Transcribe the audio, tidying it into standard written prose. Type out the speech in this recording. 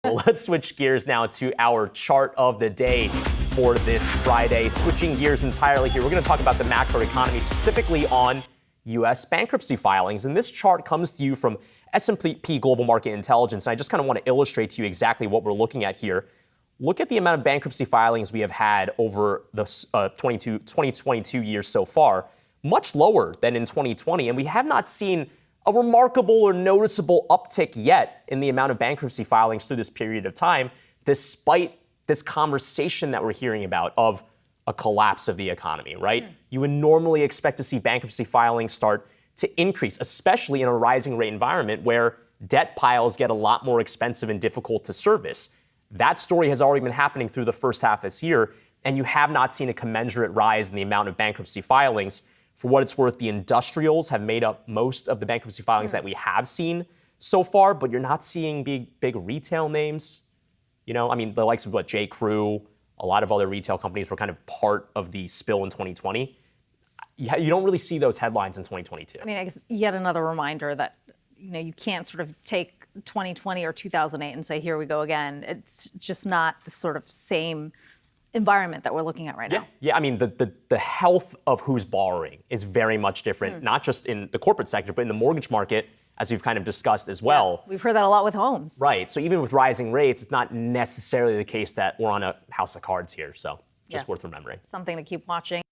Well, let's switch gears now to our chart of the day for this Friday. Switching gears entirely here, we're going to talk about the macro economy, specifically on U.S. bankruptcy filings. And this chart comes to you from S&P Global Market Intelligence. And I just kind of want to illustrate to you exactly what we're looking at here. Look at the amount of bankruptcy filings we have had over the 2022 years so far, much lower than in 2020. And we have not seen a remarkable or noticeable uptick yet in the amount of bankruptcy filings through this period of time, despite this conversation that we're hearing about of a collapse of the economy, right? You would normally expect to see bankruptcy filings start to increase, especially in a rising rate environment where debt piles get a lot more expensive and difficult to service. That story has already been happening through the first half of this year, and you have not seen a commensurate rise in the amount of bankruptcy filings. For what it's worth, the industrials have made up most of the bankruptcy filings that we have seen so far, but you're not seeing big retail names. You know, I mean, the likes of J. Crew, a lot of other retail companies were kind of part of the spill in 2020. You don't really see those headlines in 2022. I mean, I guess yet another reminder that, you can't sort of take 2020 or 2008 and say, here we go again. It's just not the sort of same environment that we're looking at right now. Yeah. I mean, the health of who's borrowing is very much different, not just in the corporate sector, but in the mortgage market, as we've kind of discussed as well. Yeah, we've heard that a lot with Holmes. Right. So even with rising rates, it's not necessarily the case that we're on a house of cards here. So just worth remembering. Something to keep watching.